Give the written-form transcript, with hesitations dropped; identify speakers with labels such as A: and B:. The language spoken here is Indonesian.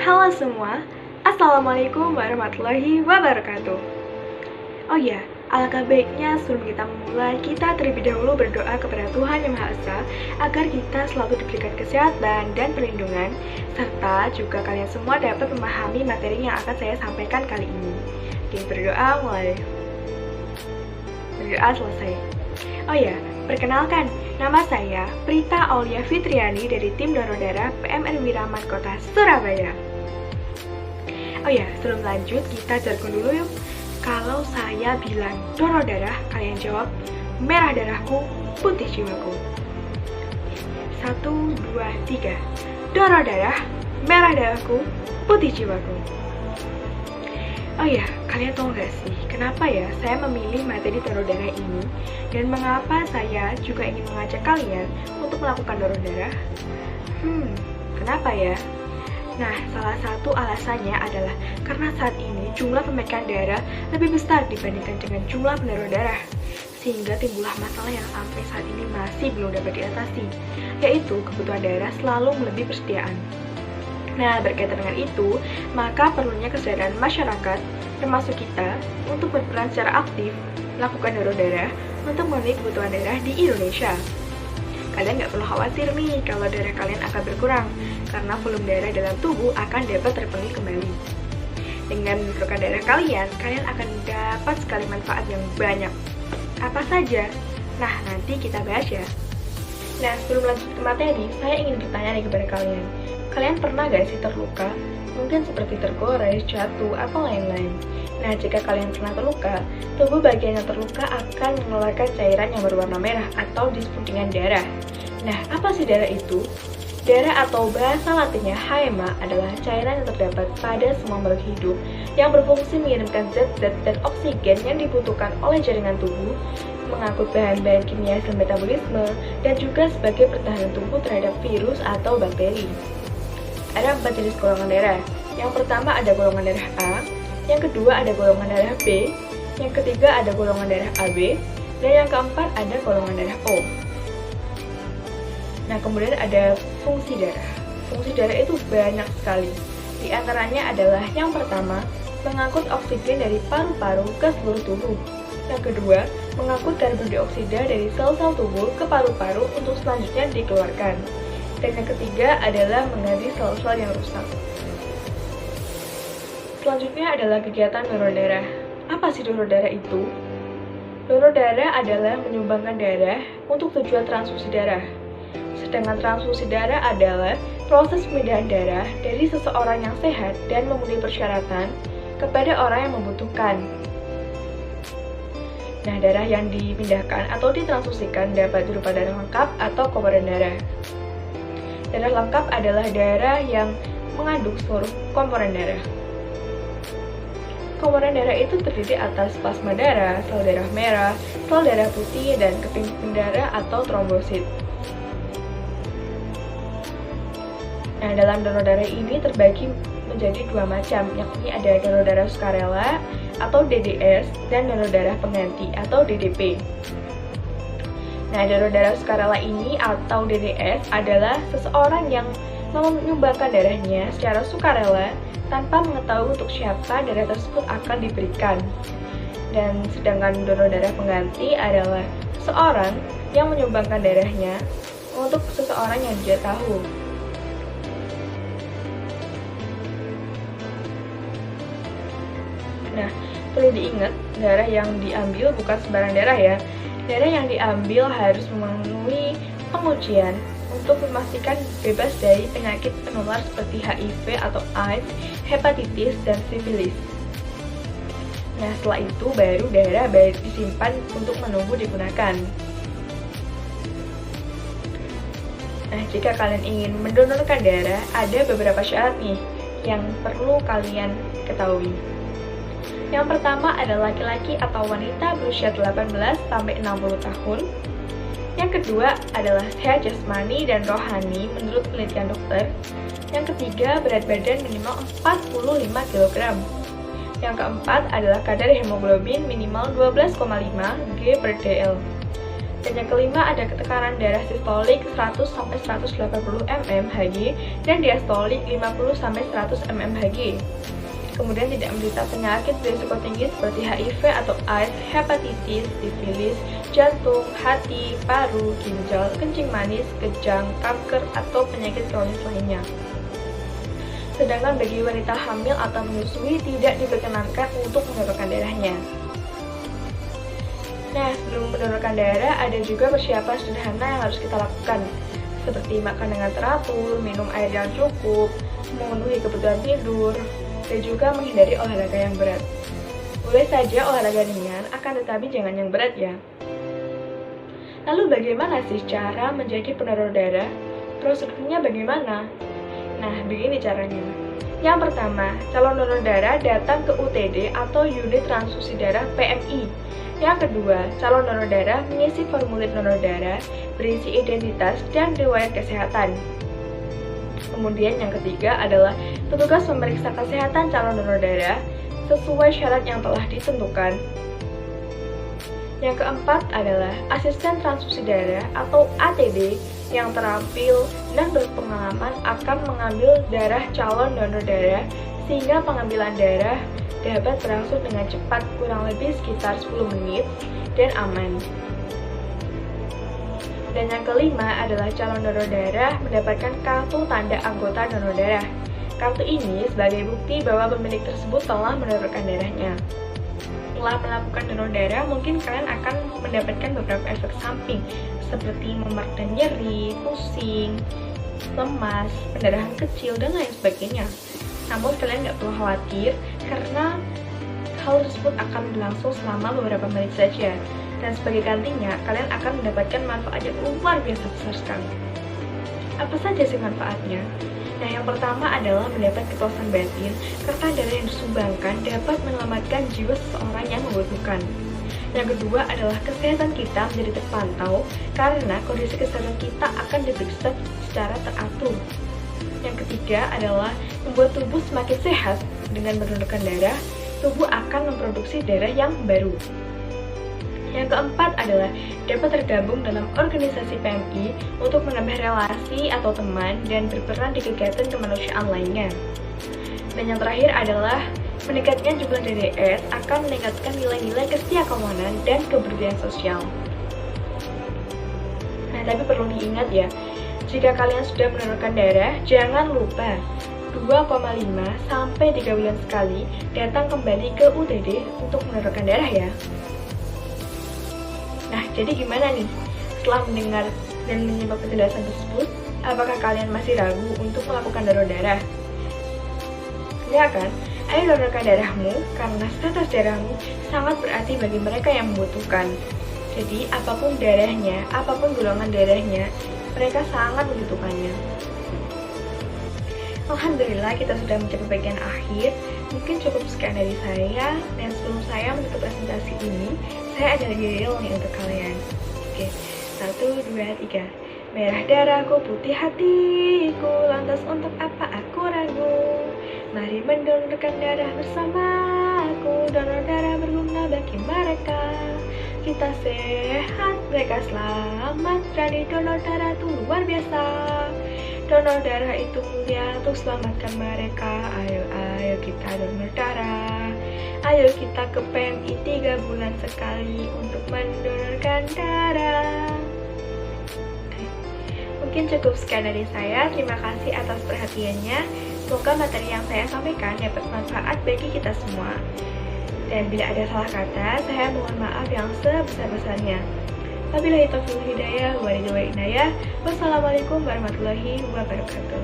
A: Halo semua, Assalamualaikum warahmatullahi wabarakatuh. Oh ya, alangkah baiknya sebelum kita memulai, kita terlebih dahulu berdoa kepada Tuhan Yang Maha Esa agar kita selalu diberikan kesehatan dan perlindungan, serta juga kalian semua dapat memahami materi yang akan saya sampaikan kali ini. Oke, berdoa mulai. Berdoa selesai. Oh ya, perkenalkan, nama saya Prita Aulia Fitriani dari tim donor darah PMR Wiraman Kota Surabaya. Oh ya, sebelum lanjut kita jargon dulu yuk. Kalau saya bilang donor darah, kalian jawab merah darahku, putih jiwaku. 1, 2, 3. Donor darah, merah darahku, putih jiwaku. Oh ya, kalian tahu gak sih kenapa ya saya memilih materi donor darah ini dan mengapa saya juga ingin mengajak kalian untuk melakukan donor darah? Kenapa ya? Nah, salah satu alasannya adalah karena saat ini jumlah pemakaian darah lebih besar dibandingkan dengan jumlah pendonor darah, sehingga timbullah masalah yang sampai saat ini masih belum dapat diatasi, yaitu kebutuhan darah selalu melebihi persediaan. Nah, berkaitan dengan itu, maka perlunya kesadaran masyarakat, termasuk kita, untuk berperan secara aktif melakukan donor darah untuk memenuhi kebutuhan darah di Indonesia. Kalian nggak perlu khawatir nih kalau darah kalian akan berkurang, karena volume darah dalam tubuh akan dapat terpenuhi kembali. Dengan menyuplai darah kalian akan dapat sekali manfaat yang banyak. Apa saja? Nah, nanti kita bahas ya. Nah, sebelum lanjut ke materi, saya ingin bertanya nih kepada kalian. Kalian pernah gak sih terluka? Mungkin seperti tergores, jatuh, atau lain-lain. Nah, jika kalian pernah terluka, tubuh bagian yang terluka akan mengeluarkan cairan yang berwarna merah atau disebut dengan darah. Nah, apa sih darah itu? Darah atau bahasa latinnya haema adalah cairan yang terdapat pada semua makhluk hidup yang berfungsi mengirimkan zat-zat dan oksigen yang dibutuhkan oleh jaringan tubuh, mengangkut bahan-bahan kimia hasil metabolisme, dan juga sebagai pertahanan tubuh terhadap virus atau bakteri. Ada 4 jenis golongan darah. Yang pertama ada golongan darah A, yang kedua ada golongan darah B, yang ketiga ada golongan darah AB, dan yang keempat ada golongan darah O. Nah, kemudian ada fungsi darah. Fungsi darah itu banyak sekali. Di antaranya adalah yang pertama, mengangkut oksigen dari paru-paru ke seluruh tubuh. Yang kedua, mengangkut karbon dioksida dari sel-sel tubuh ke paru-paru untuk selanjutnya dikeluarkan. Dan yang ketiga adalah mengganti sel-sel yang rusak. Selanjutnya adalah kegiatan donor darah. Apa sih donor darah itu? Donor darah adalah menyumbangkan darah untuk tujuan transfusi darah. Sedangkan transfusi darah adalah proses pemindahan darah dari seseorang yang sehat dan memenuhi persyaratan kepada orang yang membutuhkan. Nah, darah yang dipindahkan atau ditransfusikan dapat berupa darah lengkap atau komponen darah. Darah lengkap adalah darah yang mengandung seluruh komponen darah. Komponen darah itu terdiri atas plasma darah, sel darah merah, sel darah putih, dan keping-keping darah atau trombosit. Nah, dalam donor darah ini terbagi menjadi 2 macam, yakni ada donor darah sukarela atau DDS dan donor darah pengganti atau DDP. Nah, donor darah sukarela ini atau DDS adalah seseorang yang menyumbangkan darahnya secara sukarela tanpa mengetahui untuk siapa darah tersebut akan diberikan. Dan sedangkan donor darah pengganti adalah seseorang yang menyumbangkan darahnya untuk seseorang yang dia tahu. Nah, perlu diingat, darah yang diambil bukan sembarang darah ya. Darah yang diambil harus memenuhi pengujian untuk memastikan bebas dari penyakit penular seperti HIV atau AIDS, hepatitis, dan sifilis. Nah, setelah itu baru darah disimpan untuk menunggu digunakan. Nah, jika kalian ingin mendonorkan darah, ada beberapa syarat nih yang perlu kalian ketahui. Yang pertama adalah laki-laki atau wanita berusia 18-60 tahun. Yang kedua adalah sehat jasmani dan rohani menurut penelitian dokter. Yang ketiga, berat badan minimal 45 kg. Yang keempat adalah kadar hemoglobin minimal 12,5 G/dl. Dan yang kelima ada tekanan darah sistolik 100-180 mmHg dan diastolik 50-100 mmHg. Kemudian tidak menderita penyakit berisiko tinggi seperti HIV atau AIDS, hepatitis, sifilis, jantung, hati, paru, ginjal, kencing manis, kejang, kanker, atau penyakit kronis lainnya. Sedangkan bagi wanita hamil atau menyusui tidak diperkenankan untuk mendonorkan darahnya. Nah, sebelum mendonorkan darah ada juga persiapan sederhana yang harus kita lakukan, seperti makan dengan teratur, minum air yang cukup, memenuhi kebutuhan tidur, dan juga menghindari olahraga yang berat. Boleh saja olahraga ringan, akan tetapi jangan yang berat ya. Lalu bagaimana sih cara menjadi pendonor darah? Prosedurnya bagaimana? Nah, begini caranya. Yang pertama, calon donor darah datang ke UTD atau unit transfusi darah PMI. Yang kedua, calon donor darah mengisi formulir donor darah, berisi identitas dan riwayat kesehatan. Kemudian yang ketiga adalah petugas memeriksa kesehatan calon donor darah sesuai syarat yang telah ditentukan. Yang keempat adalah asisten transfusi darah atau ATD yang terampil dan berpengalaman akan mengambil darah calon donor darah sehingga pengambilan darah dapat berlangsung dengan cepat kurang lebih sekitar 10 menit dan aman. Dan yang kelima adalah calon donor darah mendapatkan kartu tanda anggota donor darah. Kartu ini sebagai bukti bahwa pemilik tersebut telah mendonorkan darahnya. Setelah melakukan donor darah, mungkin kalian akan mendapatkan beberapa efek samping seperti memar dan nyeri, pusing, lemas, pendarahan kecil, dan lain sebagainya. Namun kalian nggak perlu khawatir karena hal tersebut akan berlangsung selama beberapa menit saja. Dan sebagai gantinya, kalian akan mendapatkan manfaat yang luar biasa besar sekali. Apa saja sih manfaatnya? Nah, yang pertama adalah mendapat kepuasan batin karena darah yang disumbangkan dapat menyelamatkan jiwa seseorang yang membutuhkan. Yang kedua adalah kesehatan kita menjadi terpantau karena kondisi kesehatan kita akan diperiksa secara teratur. Yang ketiga adalah membuat tubuh semakin sehat. Dengan mendonorkan darah, tubuh akan memproduksi darah yang baru. Yang keempat adalah dapat tergabung dalam organisasi PMI untuk menambah relasi atau teman dan berperan di kegiatan kemanusiaan lainnya. Dan yang terakhir adalah meningkatnya jumlah DDS akan meningkatkan nilai-nilai kesetiakawanan dan keberdayaan sosial. Nah, tapi perlu diingat ya, jika kalian sudah mendonorkan darah, jangan lupa 2,5 sampai 3 bulan sekali datang kembali ke UTD untuk mendonorkan darah ya. Nah, jadi gimana nih? Setelah mendengar dan menyimak penjelasan tersebut, apakah kalian masih ragu untuk melakukan donor darah? Ya kan? Ayo donorkan darahmu, karena status darahmu sangat berarti bagi mereka yang membutuhkan. Jadi, apapun darahnya, apapun golongan darahnya, mereka sangat membutuhkannya. Alhamdulillah, kita sudah mencapai bagian akhir. Mungkin cukup sekian dari saya, dan sebelum saya menutup presentasi ini, saya ada lagi real nih untuk kalian. Oke, 1, 2, 3. Merah darahku, putih hatiku, lantas untuk apa aku ragu? Mari mendonorkan darah bersamaku, donor darah berguna bagi mereka. Kita sehat, mereka selamat, berani donor darah itu luar biasa. Donor darah itu mulia untuk selamatkan mereka. Ayo, ayo kita donor darah. Ayo kita ke PMI 3 bulan sekali untuk mendonorkan darah. Mungkin cukup sekian dari saya. Terima kasih atas perhatiannya. Semoga materi yang saya sampaikan dapat manfaat bagi kita semua. Dan bila ada salah kata, saya mohon maaf yang sebesar-besarnya. Wabillahi taufiq wal hidayah, walhidayah. Wassalamualaikum warahmatullahi wabarakatuh.